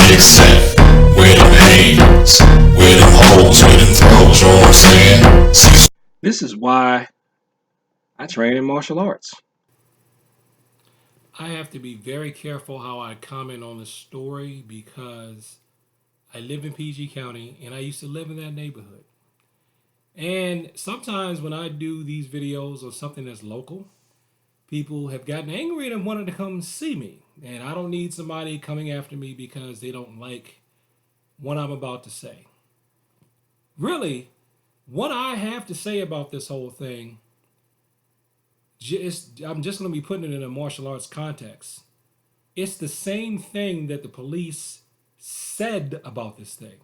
big set, where them hands, where them holes, where them throws, you know what I'm saying? Cecil. This is why I train in martial arts. I have to be very careful how I comment on the story because I live in PG County and I used to live in that neighborhood. And sometimes when I do these videos or something that's local, people have gotten angry and wanted to come see me. And I don't need somebody coming after me because they don't like what I'm about to say. Really, what I have to say about this whole thing, I'm just going to be putting it in a martial arts context. It's the same thing that the police said about this thing.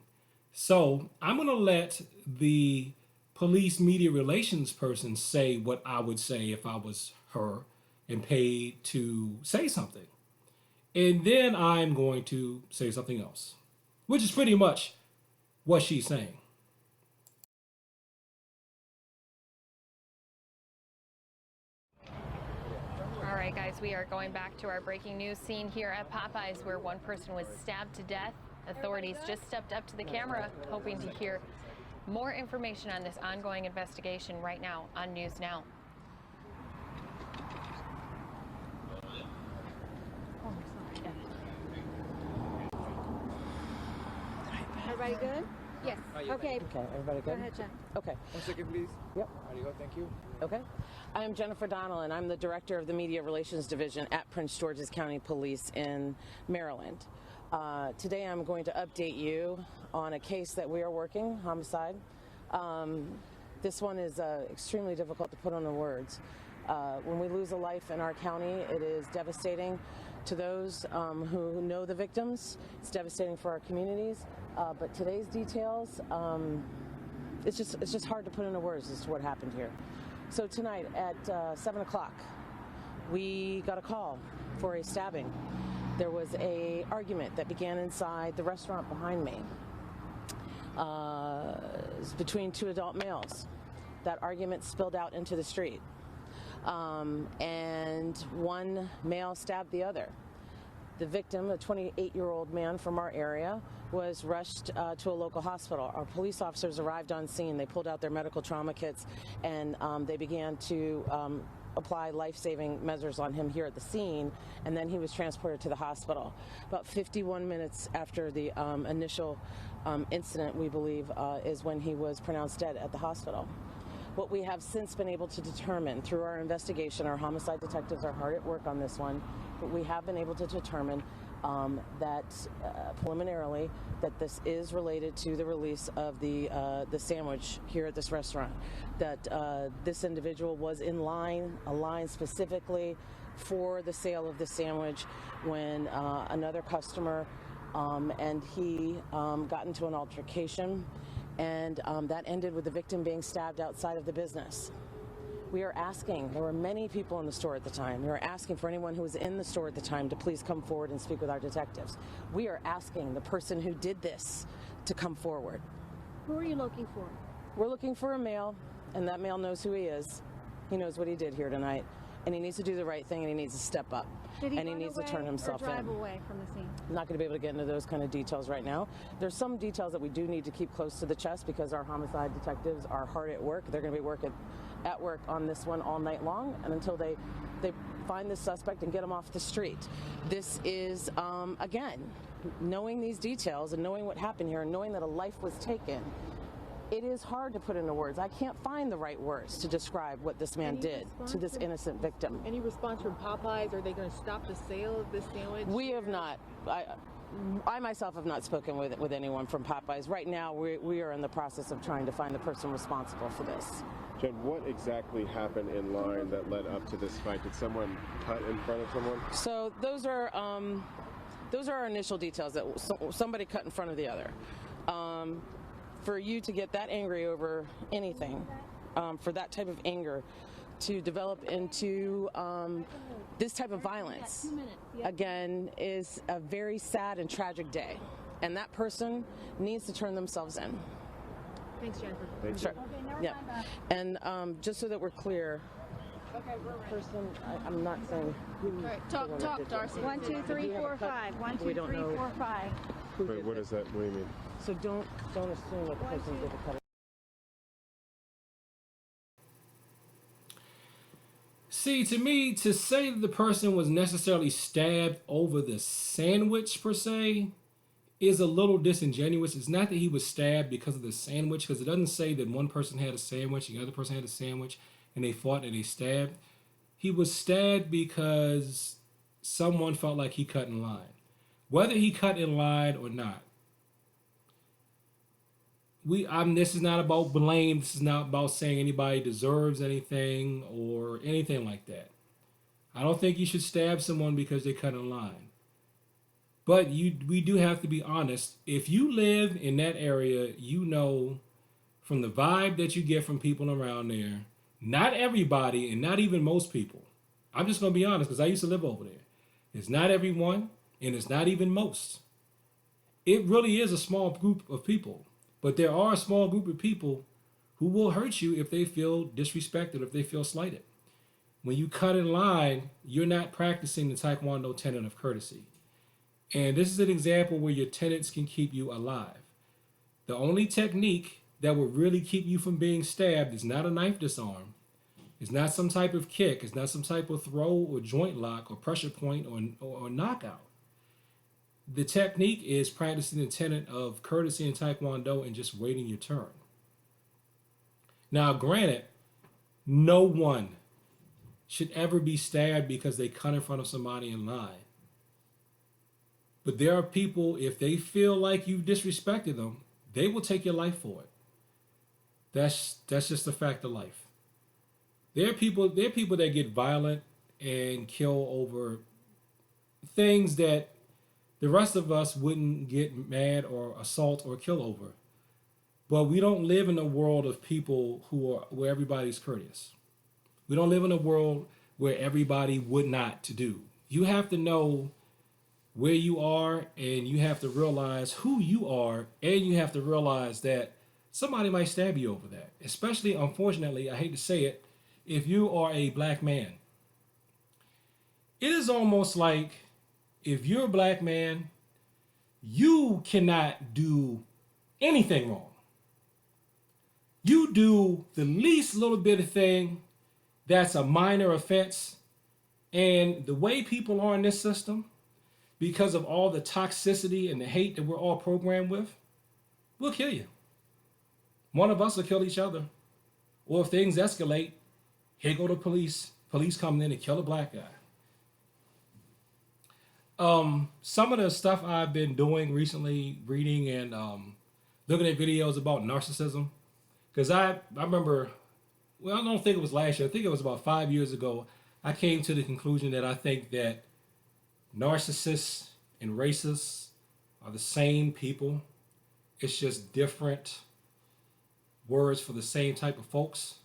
So I'm going to let the police media relations person say what I would say if I was her and paid to say something. And then I'm going to say something else, which is pretty much what she's saying. All right, guys, we are going back to our breaking news scene here at Popeyes where one person was stabbed to death. Authorities just stepped up to the camera hoping to hear more information on this ongoing investigation right now on News Now. Everybody good? Yes. Okay. Okay, everybody good? Go ahead, Jen. Okay. 1 second, please. Yep. There you go, thank you. Okay. I am Jennifer Donnell, and I'm the Director of the Media Relations Division at Prince George's County Police in Maryland. Today I'm going to update you on a case that we are working, homicide. This one is extremely difficult to put on the words. When we lose a life in our county, it is devastating to those who know the victims. It's devastating for our communities. But today's details, it's just hard to put into words as to what happened here. So tonight at 7 o'clock, we got a call for a stabbing. There was an argument that began inside the restaurant behind me. It's between two adult males. That argument spilled out into the street. And one male stabbed the other. The victim, a 28-year-old man from our area, was rushed to a local hospital. Our police officers arrived on scene. They pulled out their medical trauma kits and they began to apply life-saving measures on him here at the scene, and then he was transported to the hospital. About 51 minutes after the initial incident, we believe, is when he was pronounced dead at the hospital. What we have since been able to determine through our investigation, our homicide detectives are hard at work on this one, but we have been able to determine that preliminarily that this is related to the release of the sandwich here at this restaurant. That this individual was in line, a line specifically for the sale of the sandwich when another customer and he got into an altercation. And that ended with the victim being stabbed outside of the business. We are asking, there were many people in the store at the time, we are asking for anyone who was in the store at the time to please come forward and speak with our detectives. We are asking the person who did this to come forward. Who are you looking for? We're looking for a male, and that male knows who he is. He knows what he did here tonight, and he needs to do the right thing, and he needs to step up. Did he and he run needs away to turn himself or drive in. away from the scene? I'm not going to be able to get into those kind of details right now. There's some details that we do need to keep close to the chest because our homicide detectives are hard at work. They're going to be at work on this one all night long and until they find this suspect and get him off the street. This is, again, knowing these details and knowing what happened here and knowing that a life was taken, it is hard to put into words. I can't find the right words to describe what this man did to this innocent victim. Any response from Popeyes? Are they going to stop the sale of this sandwich? We have not. I myself have not spoken with anyone from Popeyes. Right now, we are in the process of trying to find the person responsible for this. Jen, what exactly happened in line that led up to this fight? Did someone cut in front of someone? So those are our initial details, that somebody cut in front of the other. For you to get that angry over anything, for that type of anger to develop into this type of violence, again, is a very sad and tragic day. And that person needs to turn themselves in. Thanks, Jennifer. Thanks. Sure. Yeah. And just so that we're clear, Okay, we're ready. Person, I'm not saying who. All right, talk, Darcy. 1, 2, 3, 4, 5. 1, 2, We don't 3, know. 4, 5. Who Wait, did what it. is that? What do you mean? So don't assume that the person did the cutting. See, to me, to say that the person was necessarily stabbed over the sandwich per se is a little disingenuous. It's not that he was stabbed because of the sandwich, because it doesn't say that one person had a sandwich, the other person had a sandwich, and they fought and they stabbed. He was stabbed because someone felt like he cut in line. Whether he cut in line or not, this is not about blame. This is not about saying anybody deserves anything or anything like that. I don't think you should stab someone because they cut in line. But we do have to be honest. If you live in that area, you know from the vibe that you get from people around there, not everybody and not even most people. I'm just going to be honest because I used to live over there. It's not everyone and it's not even most. It really is a small group of people. But there are a small group of people who will hurt you if they feel disrespected, if they feel slighted. When you cut in line, you're not practicing the Taekwondo tenet of courtesy. And this is an example where your tenets can keep you alive. The only technique that will really keep you from being stabbed is not a knife disarm. It's not some type of kick. It's not some type of throw or joint lock or pressure point or knockout. The technique is practicing the tenet of courtesy in Taekwondo and just waiting your turn. Now, granted, no one should ever be stabbed because they cut in front of somebody in line. But there are people, if they feel like you've disrespected them, they will take your life for it. That's just a fact of life. There are people that get violent and kill over things that the rest of us wouldn't get mad or assault or kill over. But we don't live in a world of people where everybody's courteous. We don't live in a world where everybody would not to do. You have to know where you are and you have to realize who you are and you have to realize that somebody might stab you over that. Especially, unfortunately, I hate to say it, if you are a black man. It is almost like if you're a black man, you cannot do anything wrong. You do the least little bit of thing that's a minor offense. And the way people are in this system, because of all the toxicity and the hate that we're all programmed with, we'll kill you. One of us will kill each other. Or if things escalate, here go the police. Police come in and kill a black guy. Some of the stuff I've been doing recently, reading and looking at videos about narcissism, because I remember, well, I don't think it was last year. I think it was about 5 years ago. I came to the conclusion that I think that narcissists and racists are the same people. It's just different words for the same type of folks.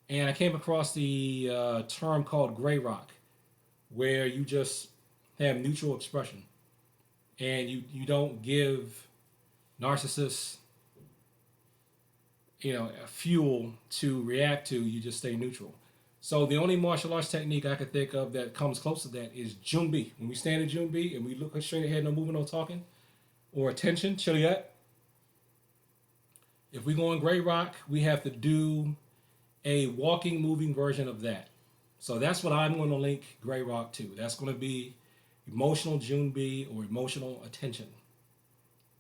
And I came across the term called gray rock, where you just have neutral expression and you don't give narcissists fuel to react to. You just stay neutral. So the only martial arts technique I could think of that comes close to that is Junbi. When we stand in Junbi and we look straight ahead, no moving, no talking, or attention, Chiliat. If we go in gray rock, we have to do a walking, moving version of that. So that's what I'm going to link gray rock to. That's going to be emotional Junbi or emotional attention.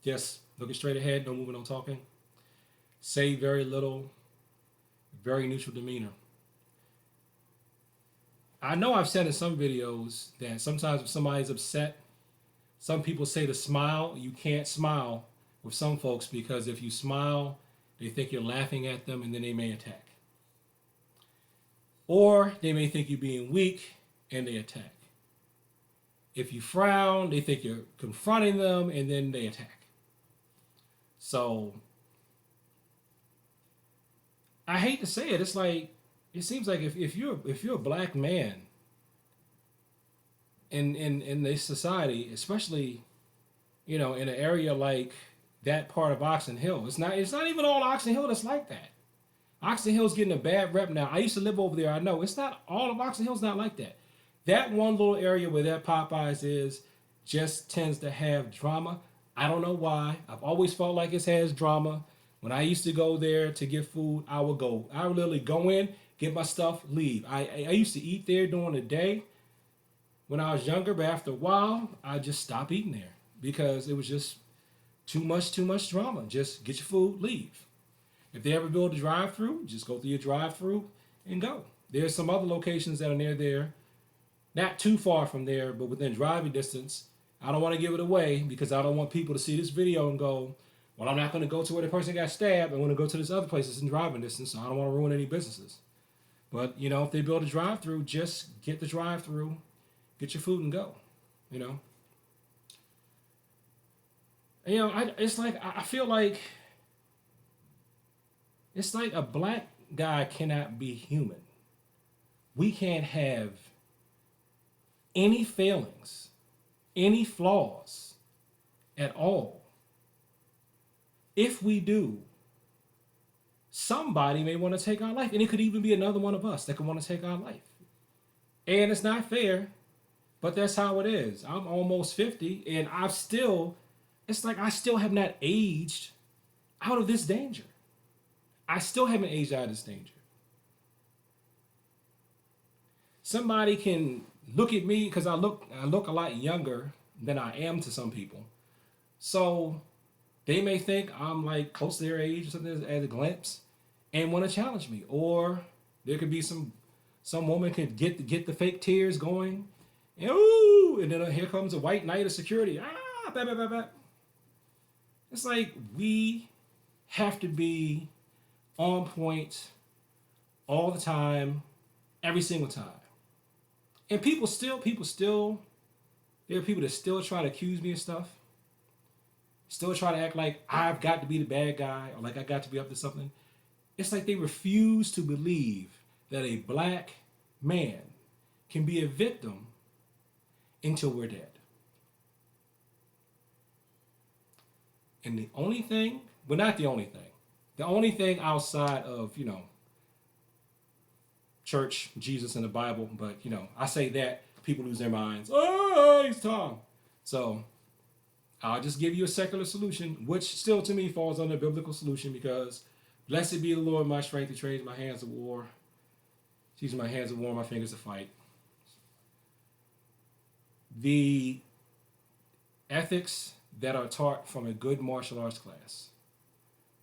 Just looking straight ahead, no moving, no talking. Say very little, very neutral demeanor. I know I've said in some videos that sometimes if somebody's upset, some people say to smile. You can't smile with some folks because if you smile, they think you're laughing at them and then they may attack. Or they may think you're being weak and they attack. If you frown, they think you're confronting them and then they attack. So I hate to say it, it's like it seems like if you're a black man in this society, especially in an area like that part of Oxon Hill, it's not even all Oxon Hill that's like that. Oxon Hill's getting a bad rep now. I used to live over there. I know it's not all of Oxon Hill's not like that. That one little area where that Popeyes is just tends to have drama. I don't know why. I've always felt like it has drama. When I used to go there to get food, I would go. I would literally go in, get my stuff, leave. I used to eat there during the day when I was younger, but after a while, I just stopped eating there because it was just too much drama. Just get your food, leave. If they ever build a drive-through, just go through your drive-through and go. There's some other locations that are near there, not too far from there, but within driving distance. I don't want to give it away because I don't want people to see this video and go, well, I'm not going to go to where the person got stabbed. I'm going to go to this other place that's in driving distance, so I don't want to ruin any businesses. But, if they build a drive-through, just get the drive-through, get your food and go, it's like, I feel like, it's like a black guy cannot be human. We can't have any failings, any flaws at all. If we do, somebody may want to take our life. And it could even be another one of us that could want to take our life. And it's not fair, but that's how it is. I'm almost 50, and it's like I still have not aged out of this danger. I still haven't aged out of this danger. Somebody can look at me because I look a lot younger than I am to some people. So they may think I'm like close to their age or something at a glimpse and want to challenge me. Or there could be some woman could get the fake tears going. And, ooh, and then here comes a white knight of security. Bah, bah, bah, bah. It's like we have to be on point all the time, every single time. And there are people that still try to accuse me of stuff. Still try to act like I've got to be the bad guy or like I got to be up to something. It's like they refuse to believe that a black man can be a victim until we're dead. And the only thing, well, not the only thing, the only thing outside of, church, Jesus, and the Bible, but, I say that, people lose their minds. Oh, he's Tom. So I'll just give you a secular solution, which still to me falls under a biblical solution because blessed be the Lord, my strength, who trains my hands of war. Teaches my hands of war, my fingers to fight. The ethics that are taught from a good martial arts class.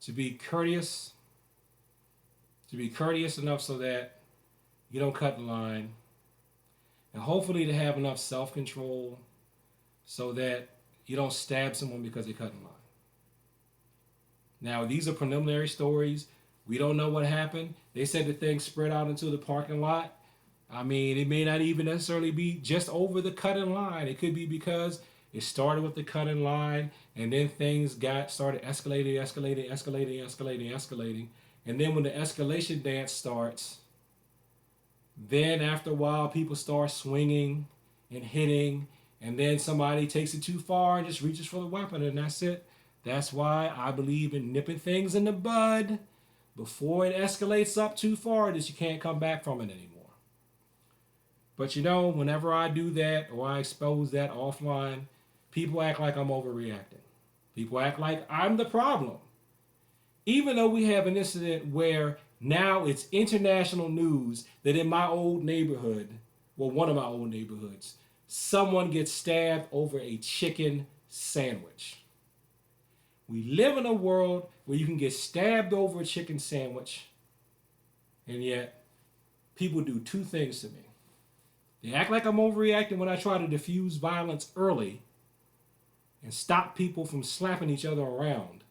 To be courteous enough so that you don't cut the line, and hopefully to have enough self-control so that you don't stab someone because they cut the line. Now, these are preliminary stories. We don't know what happened. They said the thing spread out into the parking lot. I mean, it may not even necessarily be just over the cutting line. It could be because it started with the cutting line, and then things started escalating. And then when the escalation dance starts, then after a while, people start swinging and hitting, and then somebody takes it too far and just reaches for the weapon, and that's it. That's why I believe in nipping things in the bud before it escalates up too far that you can't come back from it anymore. But whenever I do that or I expose that offline, people act like I'm overreacting. People act like I'm the problem. Even though we have an incident where now it's international news that in my old neighborhood, well, one of my old neighborhoods, someone gets stabbed over a chicken sandwich. We live in a world where you can get stabbed over a chicken sandwich, and yet people do two things to me. They act like I'm overreacting when I try to diffuse violence early and stop people from slapping each other around.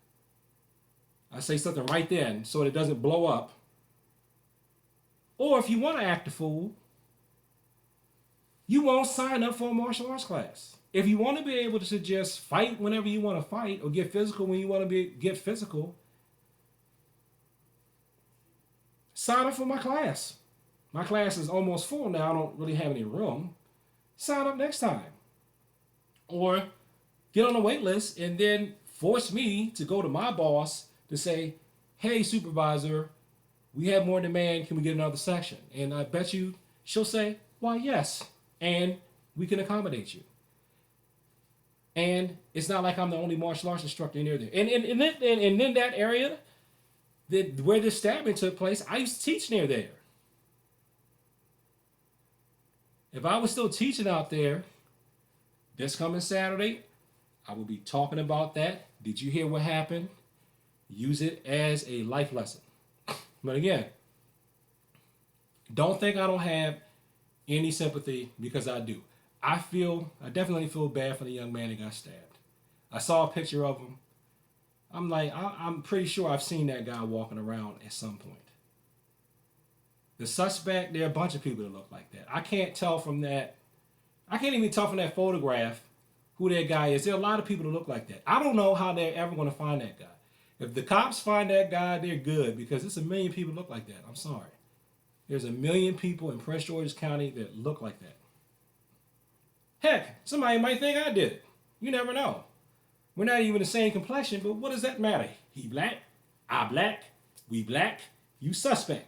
I say something right then so it doesn't blow up. Or if you want to act a fool, you won't sign up for a martial arts class. If you want to be able to just fight whenever you want to fight or get physical when you want to get physical, sign up for my class. My class is almost full now. I don't really have any room. Sign up next time. Or get on the wait list and then force me to go to my boss to say, hey, supervisor, we have more demand. Can we get another section? And I bet you she'll say, why, yes. And we can accommodate you. And it's not like I'm the only martial arts instructor in there. And in that area where this stabbing took place, I used to teach near there. If I was still teaching out there this coming Saturday, I will be talking about that. Did you hear what happened? Use it as a life lesson. But again, don't think I don't have any sympathy, because I do. I definitely feel bad for the young man that got stabbed. I saw a picture of him. I'm like, I'm pretty sure I've seen that guy walking around at some point. The suspect, there are a bunch of people that look like that. I can't even tell from that photograph who that guy is. There are a lot of people that look like that. I don't know how they're ever going to find that guy. If the cops find that guy, they're good, because it's 1 million people look like that. I'm sorry. There's 1 million people in Prince George's County that look like that. Heck, somebody might think I did it. You never know. We're not even the same complexion, but what does that matter? He black, I black, we black, you suspect.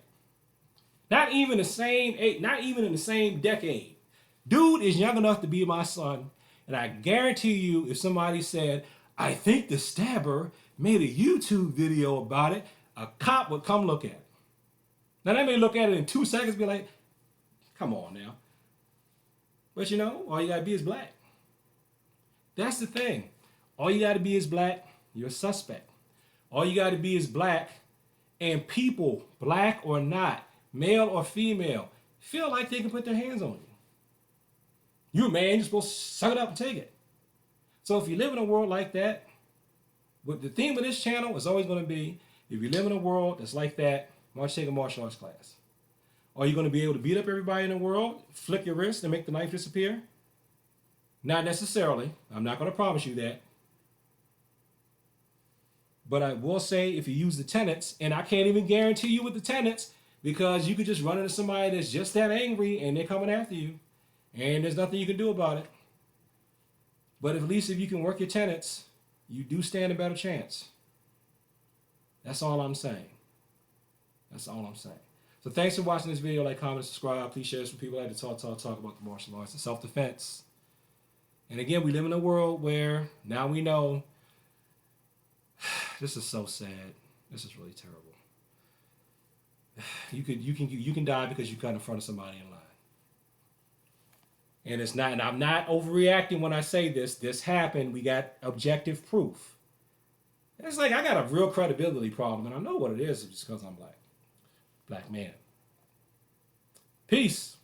Not even in the same decade. Dude is young enough to be my son, and I guarantee you, if somebody said, I think the stabber made a YouTube video about it, a cop would come look at it. Now they may look at it in 2 seconds and be like, come on now. But you know, all you gotta be is black. That's the thing. All you gotta be is black, you're a suspect. All you gotta be is black, and people, black or not, male or female, feel like they can put their hands on you. You're a man, you're supposed to suck it up and take it. So if you live in a world like that, what the theme of this channel is always going to be, if you live in a world that's like that, why don't you take a martial arts class? Are you going to be able to beat up everybody in the world, flick your wrist and make the knife disappear? Not necessarily. I'm not going to promise you that. But I will say, if you use the tenets, and I can't even guarantee you with the tenets, because you could just run into somebody that's just that angry and they're coming after you, and there's nothing you can do about it. But at least if you can work your tenets, you do stand a better chance. That's all I'm saying. That's all I'm saying. So thanks for watching this video. Like, comment, subscribe. Please share this with people that like to talk about the martial arts and self-defense. And again, we live in a world where now we know this is so sad. This is really terrible. You can die because you cut in front of somebody in line. And it's not, and I'm not overreacting when I say this. This happened. We got objective proof. It's like I got a real credibility problem, and I know what it is just because I'm black. Black man. Peace.